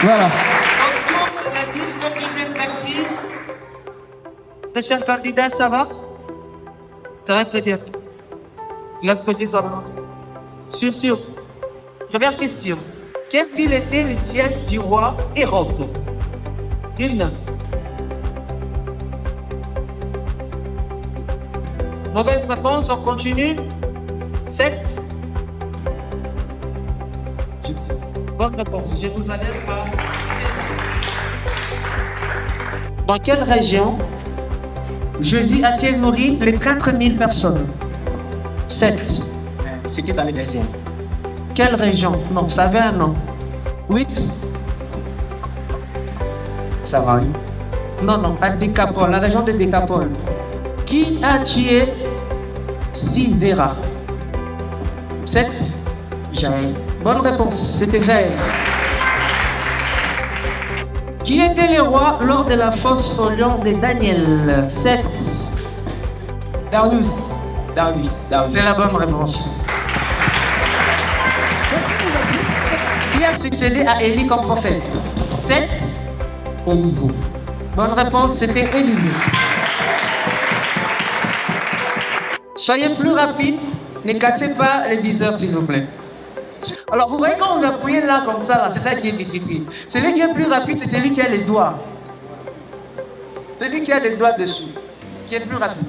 Voilà. On a dit votre deuxième partie. Très cher candidat, ça va? Ça va très bien. L'autre côté soit bon. Sûr. Première question. Quelle ville était le siège du roi Hérode? Une. Mauvaise réponse, on continue. 7. Bonne réponse. Je vous enlève par 7. Dans quelle région Jésus a-t-il nourri les 4000 personnes? 7. C'était dans les déserts. Quelle région? Non, ça avait un nom. 8. Savarie. Non, à Décapole, la région de Décapole. Qui a tué Sisera? 7. Jaël. Bonne réponse, c'était Jaël. Qui était le roi lors de la fosse au lion de Daniel? 7. Darius. C'est la bonne réponse. Qui a succédé à Élie comme prophète? 7. Élisée. Bonne réponse, c'était Élisée. Soyez plus rapide, ne cassez pas les viseurs s'il vous plaît. Alors vous voyez quand on appuie là comme ça, c'est ça qui est difficile. Celui qui est plus rapide, c'est celui qui a les doigts. Celui qui a les doigts dessus, qui est plus rapide.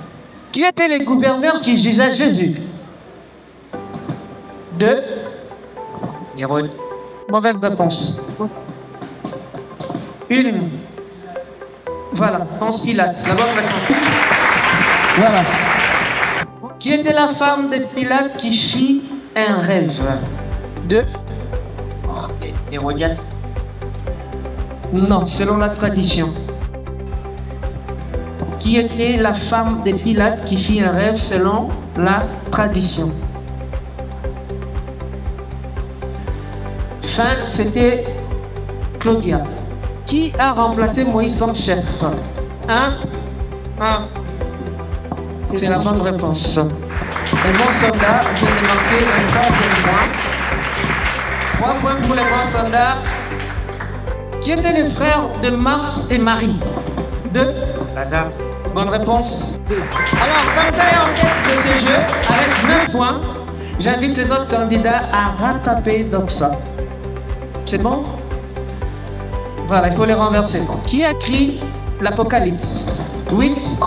Qui était le gouverneur qui jugeait Jésus? 2. Hérode. Mauvaise réponse. 1. Voilà, Ponce Pilate, la bonne réponse. Voilà. Qui était la femme de Pilate qui fit un rêve? 2. Hérodias. Non, selon la tradition. Qui était la femme de Pilate qui fit un rêve selon la tradition? Fin, c'était Claudia. Qui a remplacé Moïse comme chef? 1. C'est la bonne réponse. Les bons soldats, vous avez marqué un troisième point. 3 points pour les bons soldats. Qui étaient les frères de Marthe et Marie? 2. Lazare. Bonne réponse. 2. Alors, comme ça est en tête de ce jeu, avec 9 points, j'invite les autres candidats à rattraper Doxa. C'est bon? Voilà, il faut les renverser. Qui a écrit l'Apocalypse? 8.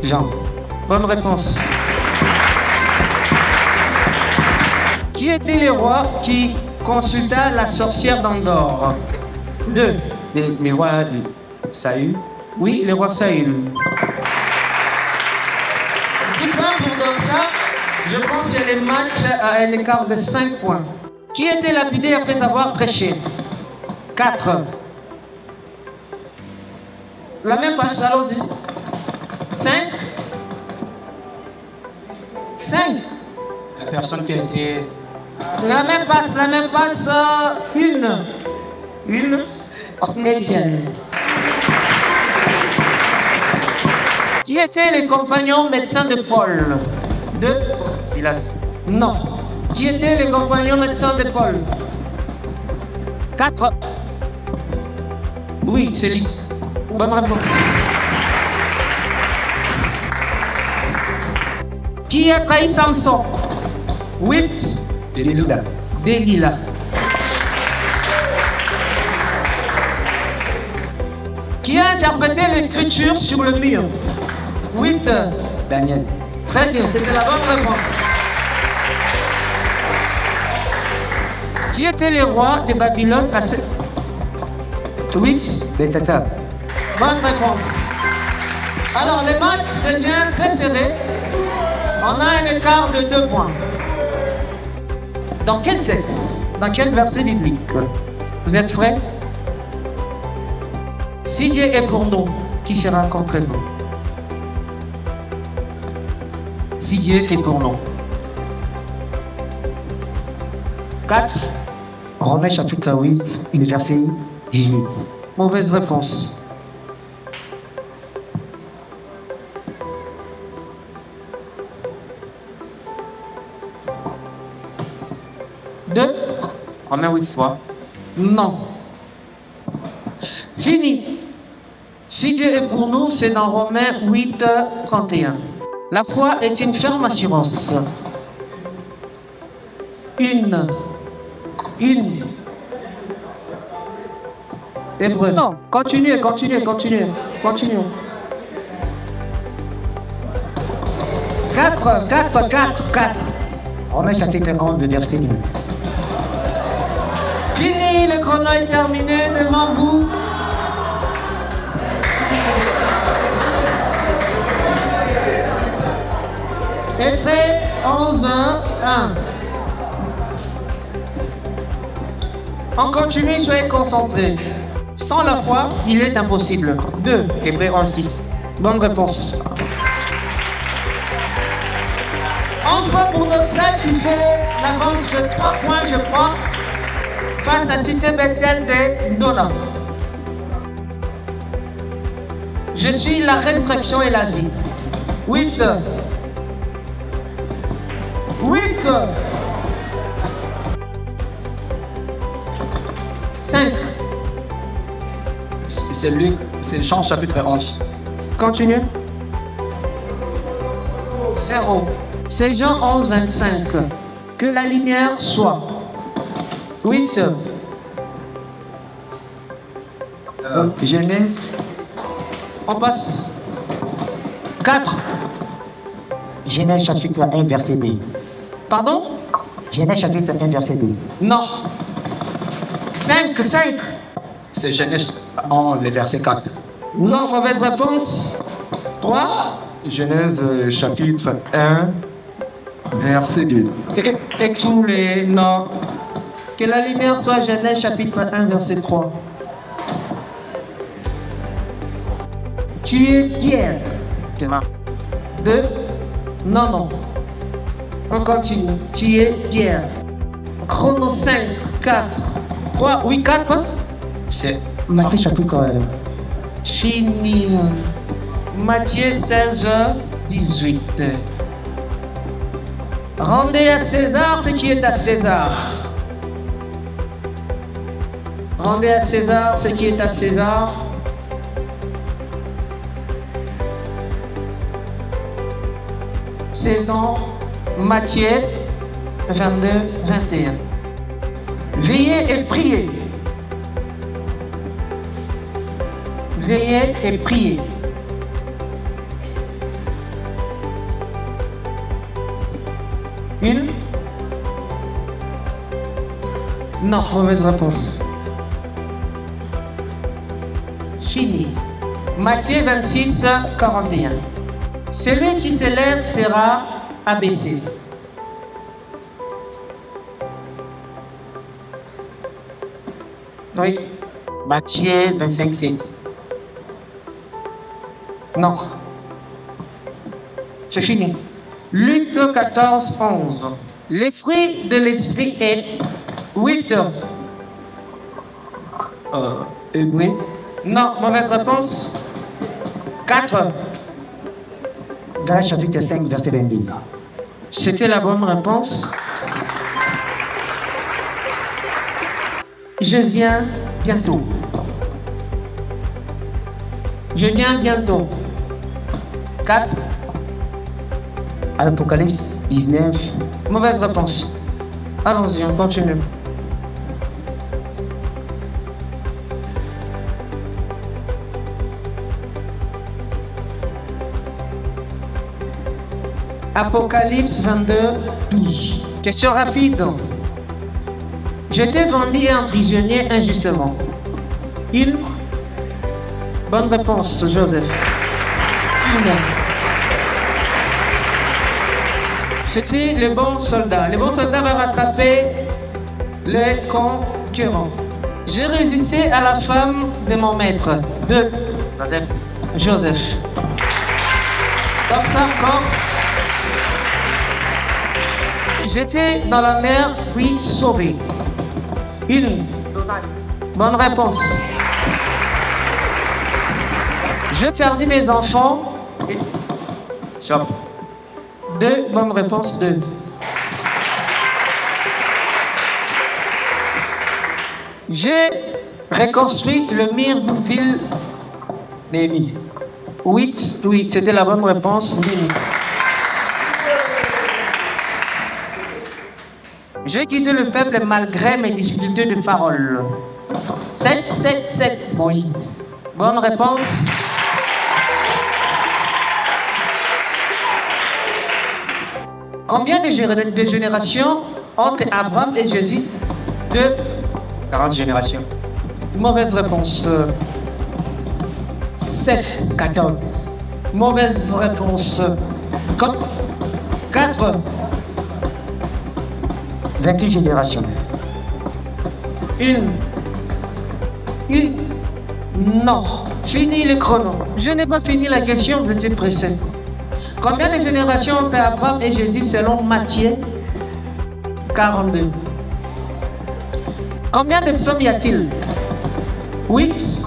Jean. Bonne réponse. Qui était le roi qui consulta la sorcière d'Andorre? 2. Les rois de Saül. Oui, le roi Saül. 10 points pour Doxa. Je pense que les matchs à l'écart de 5 points. Qui était lapidé après avoir prêché? 4. La même page, allons-y. 5. 5. La personne qui a été. La même passe, 1. Étienne. Qui était le compagnon médecin de Paul? 2. Silas. Non. Qui était le compagnon médecin de Paul? 4. Oui, c'est lui. Bonne réponse. Qui a trahi Samson? 8. Delilah. Delilah. Qui a interprété l'écriture sur le mur? 8. Daniel. Très bien, c'était la bonne réponse. Qui était le roi de Babylone à 7? 8. Bethsaida. Bonne réponse. Alors, les matchs deviennent très serrés. On a un écart de 2 points. Dans quel texte? Dans quel verset biblique? Vous êtes prêts? Si Dieu est pour nous, qui sera contre nous? Si Dieu est pour nous. 4. Romains chapitre 8, le verset 18. Mauvaise réponse. Romains 8, 3. Non. Fini. Si Dieu est pour nous, c'est dans Romains 8, 31. La foi est une ferme assurance. Une. Hébreu. Non, continuez. Quatre. Romains chapitre 11, verset 1. Fini, le chrono est terminé devant vous. Hébreux 11, 1. On continue, soyez concentrés. Sans la foi, il est impossible. 2. Hébreux 11, 6. Bonne réponse. Enfin, pour Doxa qui fait l'avance de 3 points, je crois, face à Cité Bethel de Dona. Je suis la résurrection et la vie. 8. 5. C'est Jean chapitre 11. Continue. 0. C'est Jean 11, 25. Que la lumière soit. 8. Genèse. On passe. 4. Genèse chapitre 1, verset 2. Pardon? Genèse chapitre 1, verset 2. Non. 5. C'est Genèse 1, le verset 4. Non, mauvaise réponse. 3. Genèse chapitre 1, verset 2. Et tous les non. Que la lumière soit Genèse chapitre 1, verset 3. Tu es Pierre. 2. Non. On continue. Tu es Pierre. Chrono 5, 4, 3, oui, 4. C'est Matthieu chapitre. Fini. Matthieu 16, 18. Rendez à César ce qui est à César. Rendez à César ce qui est à César. C'est dans Matthieu 22, 21. Veillez et priez. Veillez et priez. Une. Non, mauvaise réponse. Fini. Matthieu 26, 41. Celui qui s'élève sera abaissé. Oui. Matthieu 25, 6. Non. C'est fini. Luc 14, 11. Le fruit de l'esprit est 8. Hébreux. Non, mauvaise réponse. 4. Galates chapitre 5, verset 22. C'était la bonne réponse. Je viens bientôt. Je viens bientôt. 4. Apocalypse 19. Mauvaise réponse. Allons-y, on continue. Apocalypse 22, 12. Question rapide. J'étais vendu et emprisonné injustement. Il. Bonne réponse, Joseph. C'était le bon soldat. Le bon soldat va rattraper les concurrents. J'ai résisté à la femme de mon maître. 2. Joseph. Comme ça, encore. J'étais dans la mer, puis sauvé. Une. Bonne réponse. J'ai perdu mes enfants. 2. Bonne réponse. 2. J'ai reconstruit le mur d'une ville. Néhémie. 8, oui, c'était la bonne réponse. Néhémie. J'ai quitté le peuple malgré mes difficultés de parole. 7, 7, 7. Moïse. Bonne réponse. Combien de générations entre Abraham et Jésus? 2. 40 générations. Mauvaise réponse. 7. 14. Mauvaise réponse. 4. 28 générations. Une. Non. Fini le chrono. Je n'ai pas fini la question, vous étiez pressé. Combien de générations entre Abraham et Jésus selon Matthieu? 42. Combien de psaumes y a-t-il? 8.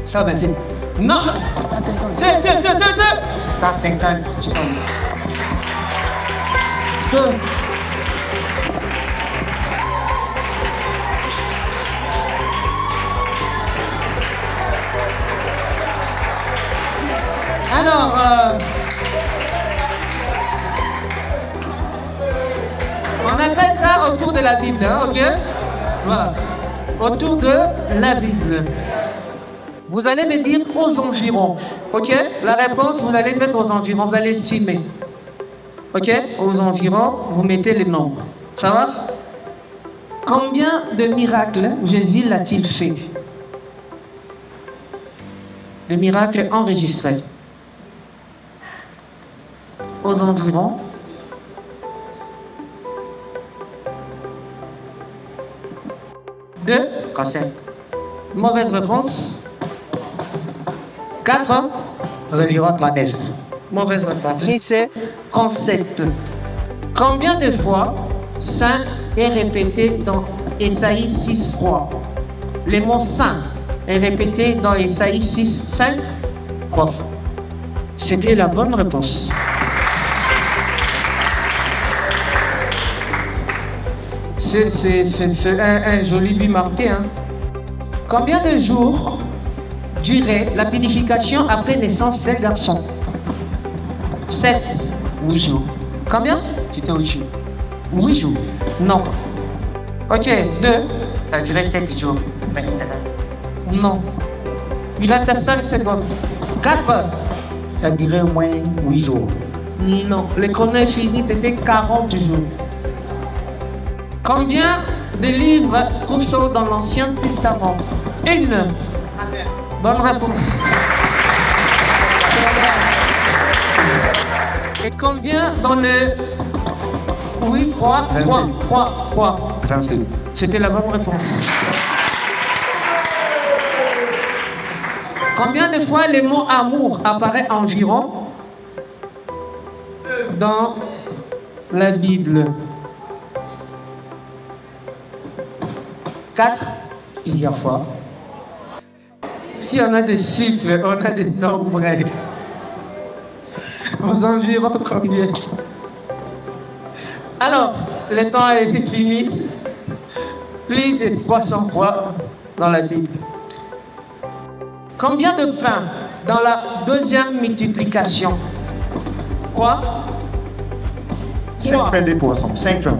128. Non. 150. 2. Alors, on appelle ça autour de la Bible, hein, ok? Voilà. Autour de la Bible. Vous allez me dire aux environs, ok? La réponse, vous allez mettre aux environs, vous allez estimer. Ok? Aux environs, vous mettez les nombres. Ça va? Combien de miracles Jésus l'a-t-il fait? De miracles enregistrés. Aux environs. 2. 5. Mauvaise réponse. 4. Aux environs 39. Mauvaise réponse. C'est 37. Combien de fois saint est répété dans Ésaïe 6:3? Le mot saint est répété dans Ésaïe 6:5. 3 fois. C'était la bonne réponse. C'est un joli but marqué. Hein? Combien de jours durait la purification après naissance d'un garçon? 7. 8 jours. Combien? C'était 8 jours. 8 jours. Non. Ok, 2. Ça durait 7 jours. Non. Il reste à 5 secondes. 4. Ça durait au moins 8 jours. Non. Le chrono est fini, c'était 40 jours. Combien de livres trouve-t-on dans l'Ancien Testament? 1. Bonne réponse. Et combien dans le... Oui, 3. 26. C'était la bonne réponse. Combien de fois le mot amour apparaît environ dans la Bible? 4. Plusieurs fois. Si on a des chiffres, on a des nombres. Aux environs combien? Alors, le temps a été fini. Plus de 300 fois dans la Bible. Combien de pains dans la deuxième multiplication? Quoi? 5 pains de poissons. 5 pains.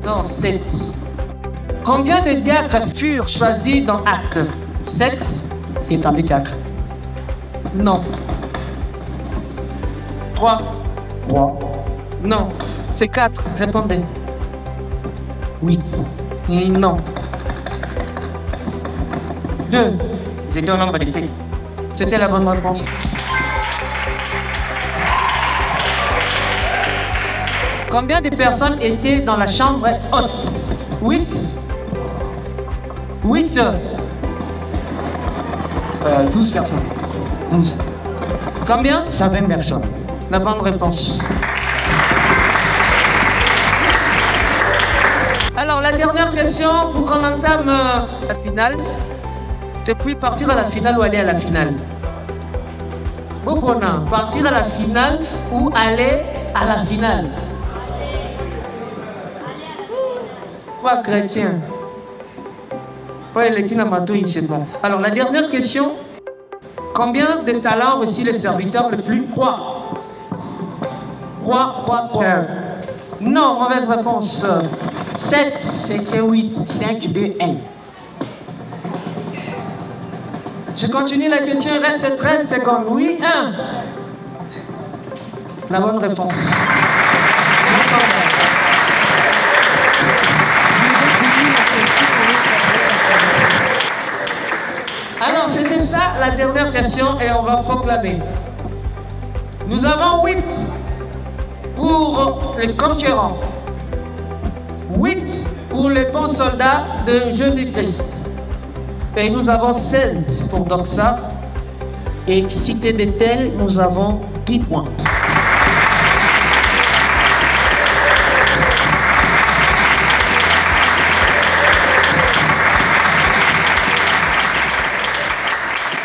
Non, 7. Combien de diacres furent choisis dans Actes? 7. C'est établi 4. Non. 3. 3. Non. C'est 4. Répondez. 8. Non. 2. C'était au nombre de 7. C'était la bonne réponse. Combien de personnes étaient dans la chambre haute? 8. 8 heures. 12 personnes. 12. Combien? 120 personnes. La bonne réponse. Alors, la dernière question pour qu'on entame la finale. Depuis partir à la finale ou aller à la finale? Bopona, partir à la finale ou aller à la finale? Toi, chrétien, Oui, les Kinamato, c'est bon. Alors, la dernière question. Combien de talents reçut le serviteur le plus roi? Roi. Non, mauvaise réponse. 7. C'était 8. 5, 2, 1. Je continue la question, il reste 13 secondes. Oui, 1. La bonne réponse. Alors, c'était ça la dernière question et on va proclamer. Nous avons 8 pour les conquérants, 8 pour les bons soldats de Jésus-Christ. Et nous avons 16 pour Doxa. Et Cité d'Étel, nous avons 10 points.